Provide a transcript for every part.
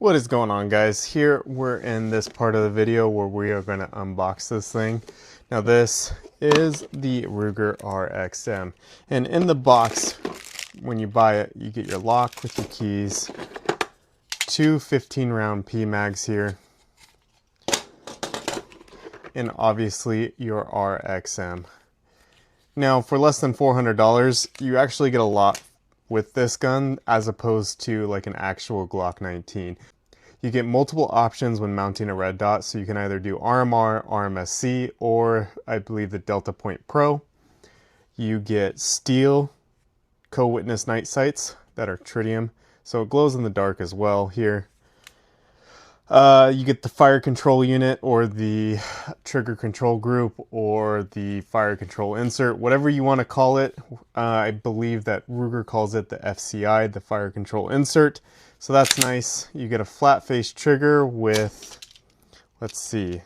What is going on, guys? Here we're in this part of the video where we are going to unbox this thing. Now this is the Ruger RXM, and in the box when you buy it you get your lock with your keys, two 15-round PMags here, and obviously your RXM. Now for less than $400 you actually get a lot with this gun as opposed to like an actual Glock 19. You get multiple options when mounting a red dot, so you can either do RMR, RMSC, or I believe the Delta Point Pro. You get steel co-witness night sights that are tritium, so it glows in the dark as well here. You get the fire control unit or the trigger control group or the fire control insert, whatever you want to call it. I believe that Ruger calls it the FCI, the fire control insert. So that's nice. You get a flat face trigger with, let's see,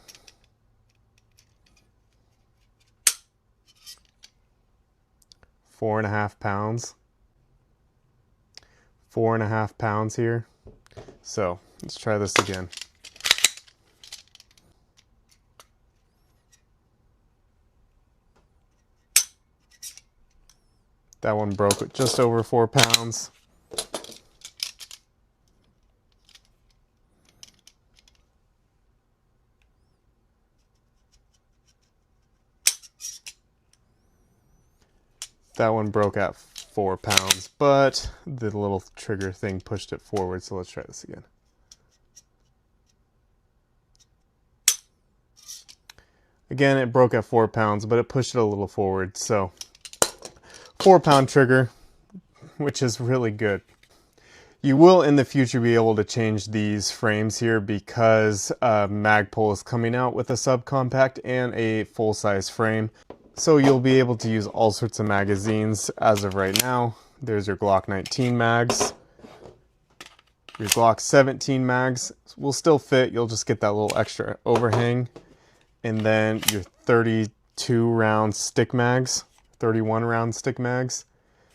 4.5 pounds. 4.5 pounds here. So let's try this again. That one broke at just over 4 pounds. That one broke at 4 pounds, but the little trigger thing pushed it forward, so let's try this again. Again, it broke at 4 pounds, but it pushed it a little forward, so 4-pound trigger, which is really good. You will in the future be able to change these frames here because Magpul is coming out with a subcompact and a full-size frame. So you'll be able to use all sorts of magazines. As of right now, there's your Glock 19 mags. Your Glock 17 mags will still fit. You'll just get that little extra overhang. And then your 32 round stick mags, 31 round stick mags.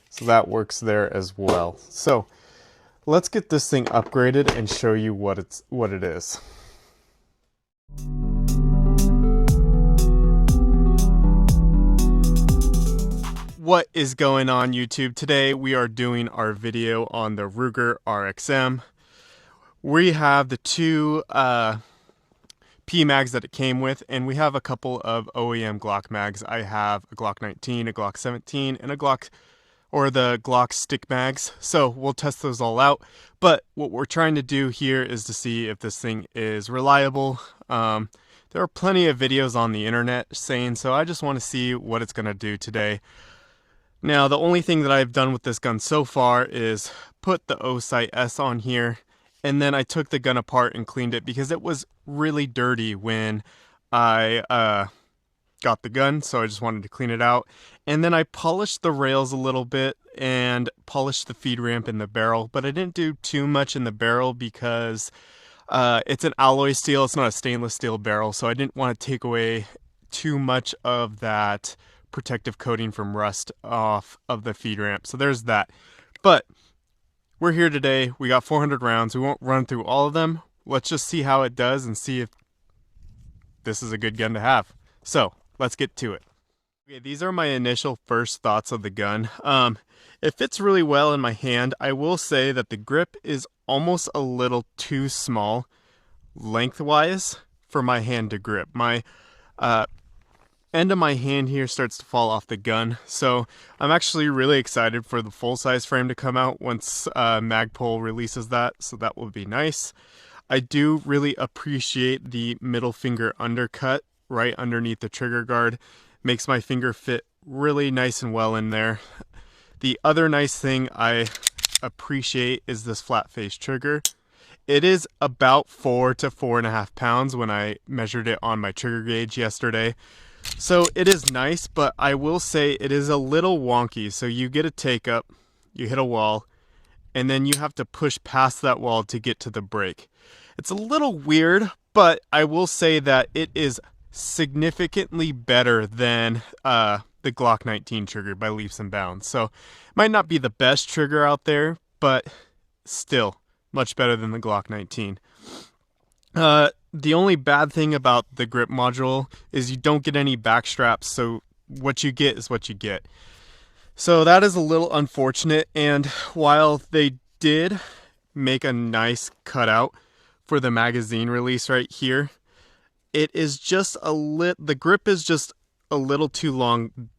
So that works there as well. So let's get this thing upgraded and show you what it is. What is going on, YouTube? Today we are doing our video on the Ruger RXM. We have the two PMags that it came with, and we have a couple of OEM Glock mags. I have a Glock 19, a Glock 17, and the Glock stick mags. So we'll test those all out. But what we're trying to do here is to see if this thing is reliable. There are plenty of videos on the internet saying so. I just want to see what it's going to do today. Now, the only thing that I've done with this gun so far is put the O-Sight S on here, and then I took the gun apart and cleaned it because it was really dirty when I got the gun, so I just wanted to clean it out. And then I polished the rails a little bit and polished the feed ramp in the barrel, but I didn't do too much in the barrel because it's an alloy steel, it's not a stainless steel barrel, so I didn't want to take away too much of that protective coating from rust off of the feed ramp. So there's that. But we're here today. We got 400 rounds. We won't run through all of them. Let's just see how it does and see if this is a good gun to have. So let's get to it. Okay, these are my initial first thoughts of the gun. It fits really well in my hand. I will say that the grip is almost a little too small lengthwise for my hand to grip. My end of my hand here starts to fall off the gun, so I'm actually really excited for the full-size frame to come out once Magpul releases that, so that will be nice. I do really appreciate the middle finger undercut right underneath the trigger guard. Makes my finger fit really nice and well in there. The other nice thing I appreciate is this flat face trigger. It is about 4 to 4.5 pounds when I measured it on my trigger gauge yesterday. So it is nice, but I will say it is a little wonky. So you get a take up, you hit a wall, and then you have to push past that wall to get to the brake. It's a little weird, but I will say that it is significantly better than the Glock 19 trigger by leaps and bounds. So it might not be the best trigger out there, but still much better than the Glock 19. The only bad thing about the grip module is you don't get any back straps, so what you get is what you get. So that is a little unfortunate, and while they did make a nice cutout for the magazine release right here, it is just the grip is just a little too long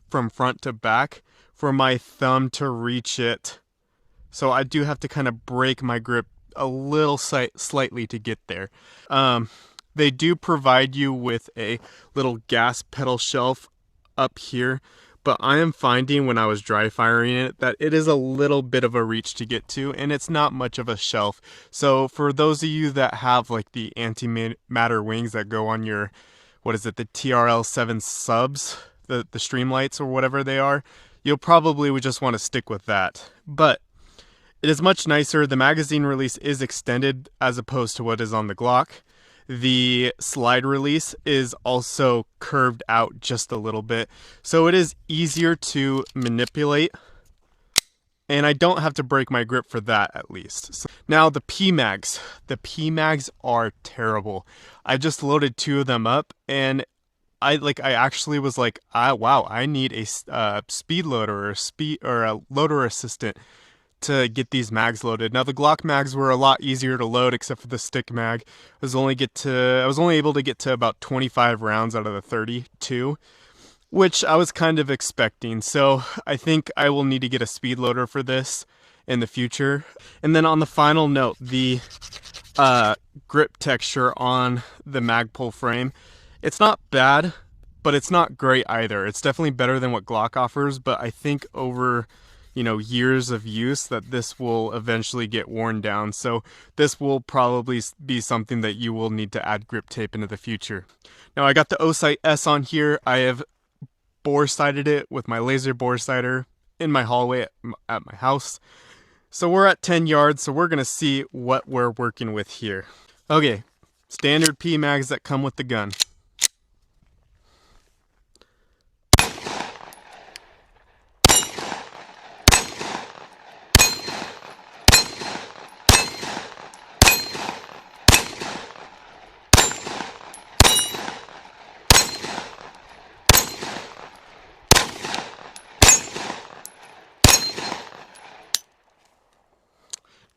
from front to back for my thumb to reach it. So I do have to kind of break my grip a little slightly to get there. They do provide you with a little gas pedal shelf up here, but I am finding when I was dry firing it that it is a little bit of a reach to get to, and it's not much of a shelf. So for those of you that have like the antimatter wings that go on your, what is it, the TRL7 subs, the Streamlights or whatever they are, you'll probably would just want to stick with that. But it is much nicer. The magazine release is extended as opposed to what is on the Glock. The slide release is also curved out just a little bit, so it is easier to manipulate, and I don't have to break my grip for that, at least. So now the PMags. The PMags are terrible. I just loaded 2 of them up, and I actually was like, wow, I need a speed loader or a loader assistant to get these mags loaded. Now the Glock mags were a lot easier to load except for the stick mag. I was only able to get to about 25 rounds out of the 32, which I was kind of expecting. So I think I will need to get a speed loader for this in the future. And then on the final note, the grip texture on the Magpul frame, it's not bad, but it's not great either. It's definitely better than what Glock offers, but I think over years of use that this will eventually get worn down. So this will probably be something that you will need to add grip tape into the future. Now I got the O-Sight S on here. I have bore sighted it with my laser bore sighter in my hallway at my house. So we're at 10 yards, so we're gonna see what we're working with here. Okay, standard PMags that come with the gun.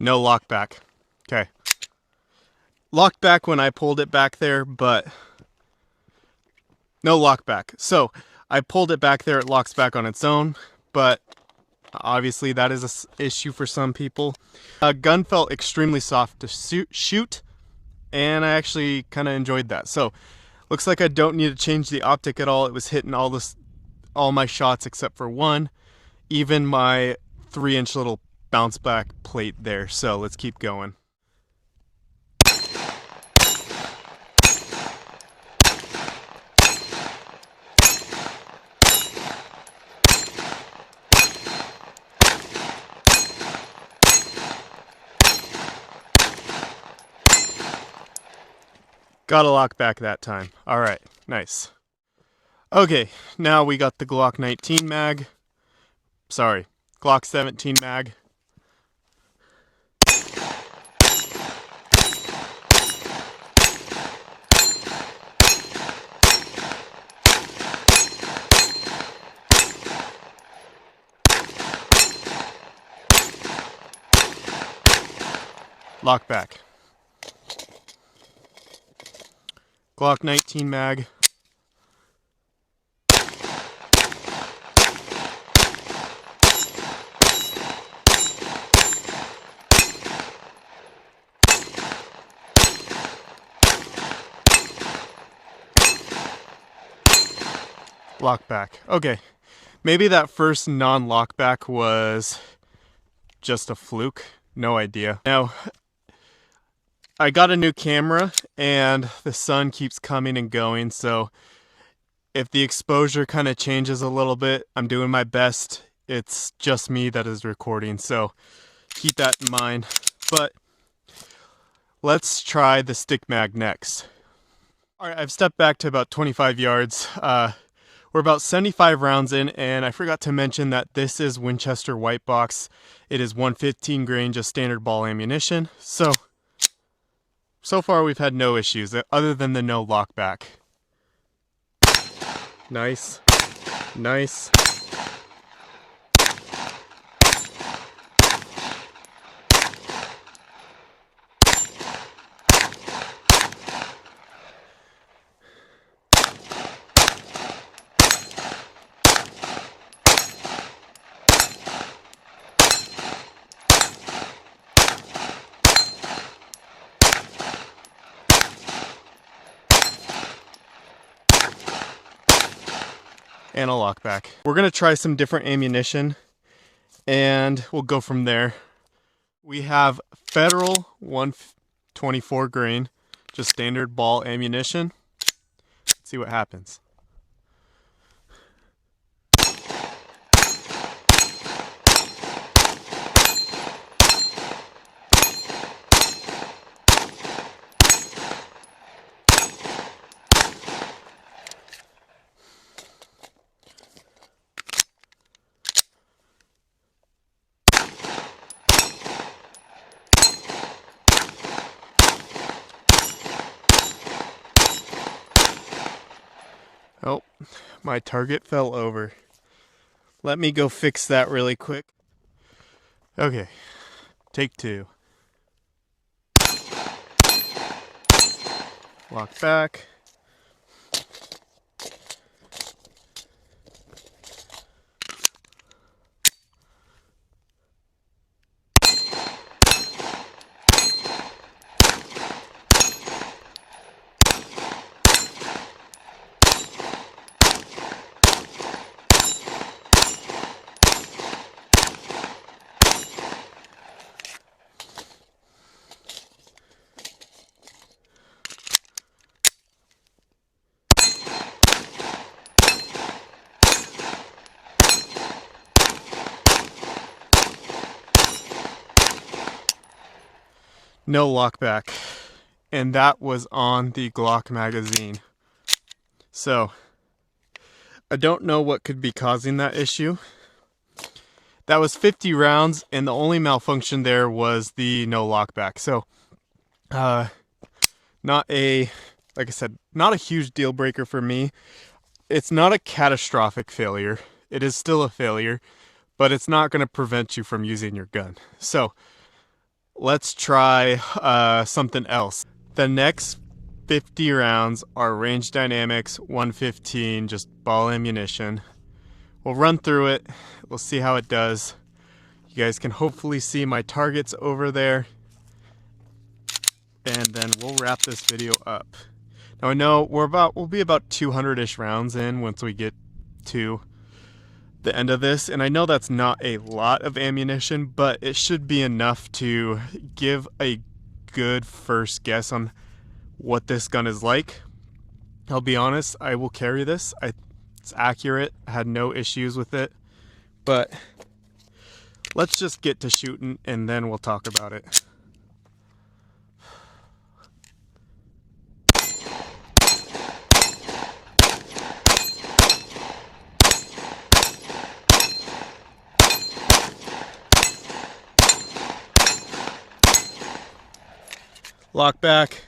No lock back. Okay. Locked back when I pulled it back there, but no lock back. So I pulled it back there, it locks back on its own, but obviously that is an issue for some people. Gun felt extremely soft to shoot, and I actually kind of enjoyed that. So looks like I don't need to change the optic at all. It was hitting all my shots except for one, even my 3-inch little bounce back plate there. So let's keep going. Got a lock back that time. All right, nice. Okay, now we got the Glock 19 mag. Sorry, Glock 17 mag. Lock back. Glock 19 mag. Lock back. Okay, maybe that first non-lock back was just a fluke. No idea. Now, I got a new camera and the sun keeps coming and going, so if the exposure kind of changes a little bit, I'm doing my best. It's just me that is recording, so keep that in mind. But let's try the stick mag next. All right, I've stepped back to about 25 yards. We're about 75 rounds in, and I forgot to mention that this is Winchester White Box. It is 115 grain, just standard ball ammunition. So far we've had no issues other than the no lockback. Nice, nice. And a lockback. We're gonna try some different ammunition and we'll go from there. We have Federal 124 grain, just standard ball ammunition. Let's see what happens. Oh, my target fell over. Let me go fix that really quick. Okay, take two. Lock back. No lockback, and that was on the Glock magazine. So I don't know what could be causing that issue. That was 50 rounds, and the only malfunction there was the no lockback. So not a, like I said, not a huge deal breaker for me. It's not a catastrophic failure. It is still a failure, but it's not going to prevent you from using your gun. So let's try something else. The next 50 rounds are Range Dynamics 115, just ball ammunition. We'll run through it. We'll see how it does. You guys can hopefully see my targets over there. And then we'll wrap this video up. Now I know we'll be about 200-ish rounds in once we get to the end of this, and I know that's not a lot of ammunition, but it should be enough to give a good first guess on what this gun is like. I'll be honest, I will carry this. It's accurate. I had no issues with it, but let's just get to shooting and then we'll talk about it. Lock back.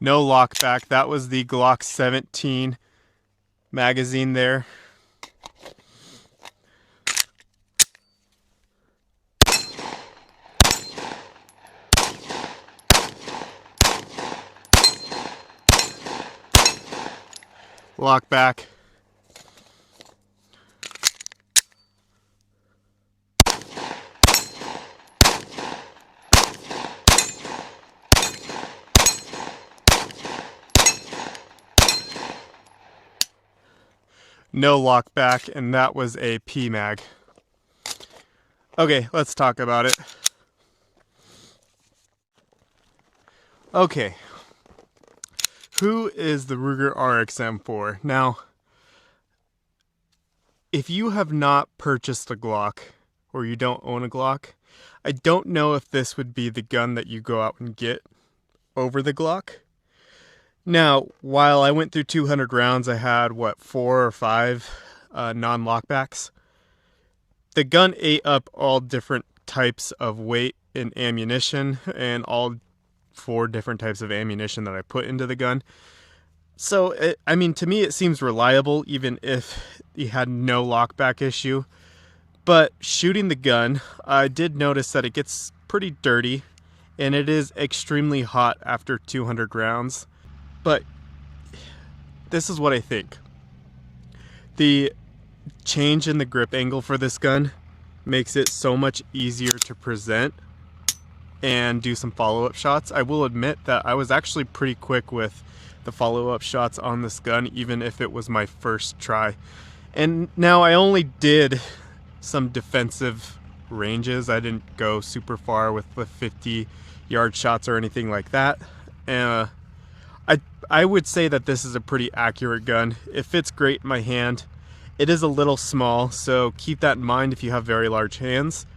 No lockback. That was the Glock 17 magazine there. Lockback. No lockback, and that was a P mag. Okay, let's talk about it. Okay, who is the Ruger RXM for? Now, if you have not purchased a Glock or you don't own a Glock, I don't know if this would be the gun that you go out and get over the Glock. Now, while I went through 200 rounds, I had, what, 4 or 5 non-lockbacks. The gun ate up all different types of weight and ammunition, and all 4 different types of ammunition that I put into the gun. So, I mean, to me it seems reliable, even if you had no lockback issue. But shooting the gun, I did notice that it gets pretty dirty, and it is extremely hot after 200 rounds. But this is what I think. The change in the grip angle for this gun makes it so much easier to present and do some follow-up shots. I will admit that I was actually pretty quick with the follow-up shots on this gun, even if it was my first try. And now I only did some defensive ranges. I didn't go super far with the 50-yard shots or anything like that. I would say that this is a pretty accurate gun. It fits great in my hand. It is a little small, so keep that in mind if you have very large hands.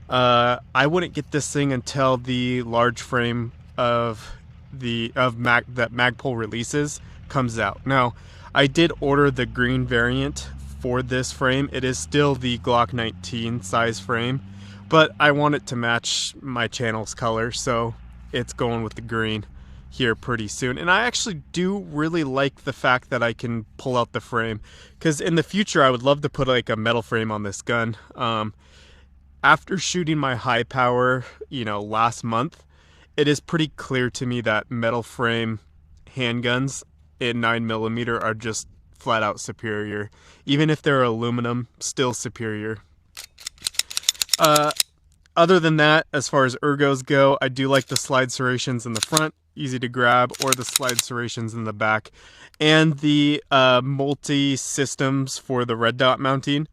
I wouldn't get this thing until the large frame that Magpul releases comes out. Now, I did order the green variant for this frame. It is still the Glock 19 size frame, but I want it to match my channel's color, so it's going with the green here pretty soon. And I actually do really like the fact that I can pull out the frame, because in the future I would love to put like a metal frame on this gun. After shooting my high power, last month, it is pretty clear to me that metal frame handguns in 9mm are just flat out superior. Even if they're aluminum, still superior. Other than that, as far as ergos go, I do like the slide serrations in the front, easy to grab, or the slide serrations in the back. And the multi-systems for the red dot mounting,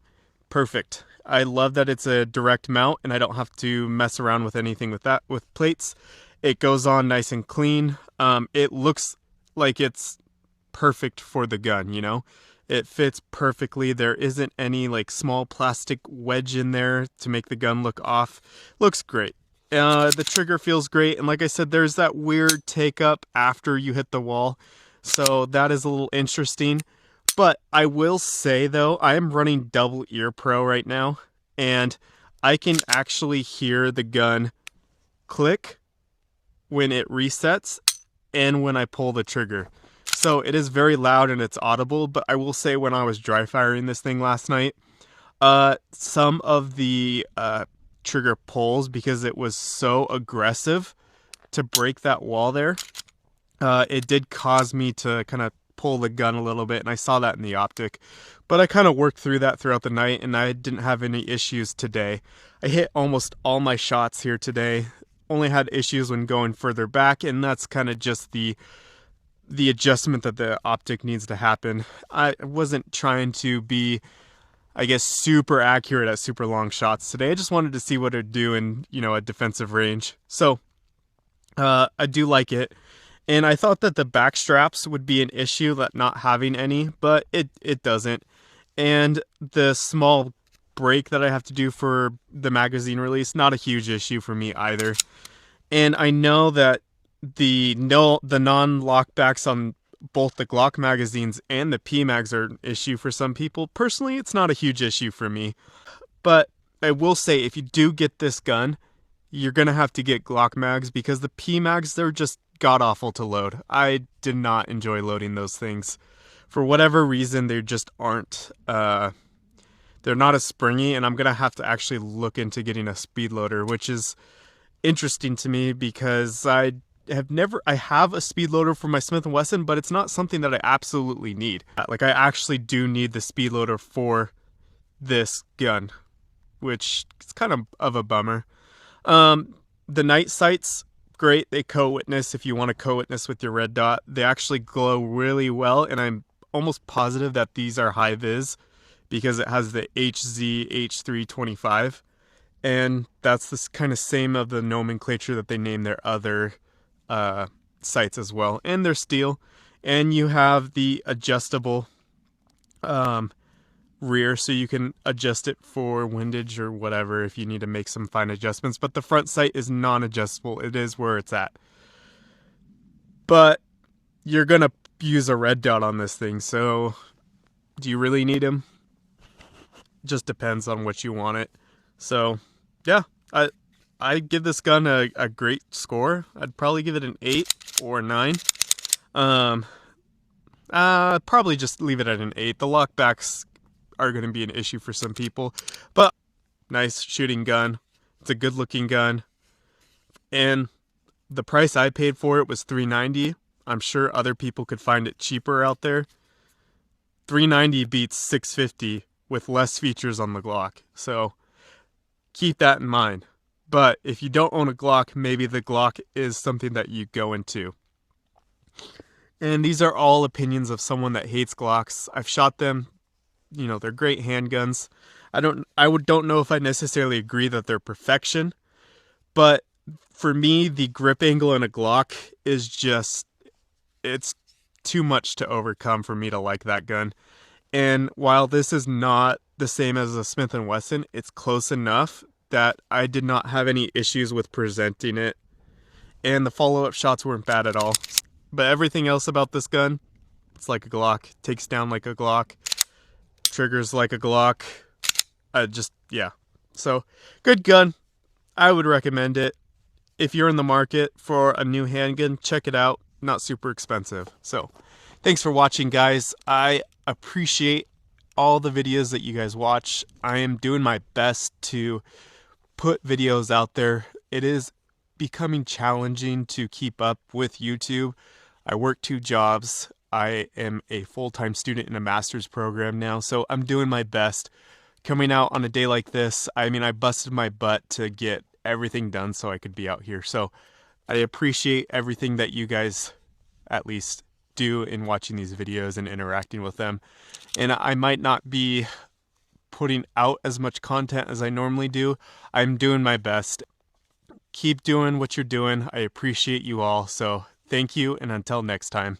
perfect. I love that it's a direct mount and I don't have to mess around with anything with plates. It goes on nice and clean. It looks like it's perfect for the gun, It fits perfectly. There isn't any like small plastic wedge in there to make the gun look off. Looks great. The trigger feels great, and like I said, there's that weird take up after you hit the wall, so that is a little interesting. But I will say though, I am running double ear pro right now, and I can actually hear the gun click when it resets and when I pull the trigger. So it is very loud and it's audible, but I will say when I was dry firing this thing last night, some of the trigger pulls, because it was so aggressive to break that wall there, it did cause me to kind of pull the gun a little bit, and I saw that in the optic. But I kind of worked through that throughout the night, and I didn't have any issues today. I hit almost all my shots here today. Only had issues when going further back, and that's kind of just the adjustment that the optic needs to happen. I wasn't trying to be, I guess, super accurate at super long shots today. I just wanted to see what it'd do in, a defensive range. So, I do like it. And I thought that the back straps would be an issue, that not having any, but it doesn't. And the small break that I have to do for the magazine release, not a huge issue for me either. And I know that the non-lockbacks on both the Glock magazines and the PMags are an issue for some people. Personally, it's not a huge issue for me. But I will say, if you do get this gun, you're going to have to get Glock mags, because the PMags, they're just god-awful to load. I did not enjoy loading those things. For whatever reason, they just aren't, they're not as springy, and I'm going to have to actually look into getting a speed loader, which is interesting to me because I have a speed loader for my Smith & Wesson, but it's not something that I absolutely need. Like, I actually do need the speed loader for this gun, which is kind of a bummer. The night sights, great. They co-witness if you want to co-witness with your red dot. They actually glow really well, and I'm almost positive that these are high vis because it has the HZ H325, and that's this kind of same of the nomenclature that they name their other sights as well, and they're steel. And you have the adjustable rear, so you can adjust it for windage or whatever if you need to make some fine adjustments. But the front sight is non-adjustable. It is where it's at. But you're gonna use a red dot on this thing, so do you really need him? Just depends on what you want it. So yeah, I give this gun a great score. I'd probably give it an 8 or a 9. Probably just leave it at an 8. The lockbacks are going to be an issue for some people, but nice shooting gun. It's a good looking gun, and the price I paid for it was $390. I'm sure other people could find it cheaper out there. $390 beats $650 with less features on the Glock, so keep that in mind. But if you don't own a Glock, maybe the Glock is something that you go into. And these are all opinions of someone that hates Glocks. I've shot them. You know, they're great handguns. I don't know if I necessarily agree that they're perfection, but for me, the grip angle in a Glock is just, it's too much to overcome for me to like that gun. And while this is not the same as a Smith & Wesson, it's close enough that I did not have any issues with presenting it. And the follow-up shots weren't bad at all. But everything else about this gun, it's like a Glock. Takes down like a Glock. Triggers like a Glock. Yeah. So, good gun. I would recommend it. If you're in the market for a new handgun, check it out. Not super expensive. So, thanks for watching, guys. I appreciate all the videos that you guys watch. I am doing my best to put videos out there. It is becoming challenging to keep up with YouTube. I work 2 jobs. I am a full-time student in a master's program now, so I'm doing my best. Coming out on a day like this, I mean, I busted my butt to get everything done so I could be out here. So I appreciate everything that you guys at least do in watching these videos and interacting with them. And I might not be putting out as much content as I normally do. I'm doing my best. Keep doing what you're doing. I appreciate you all. So thank you, and until next time.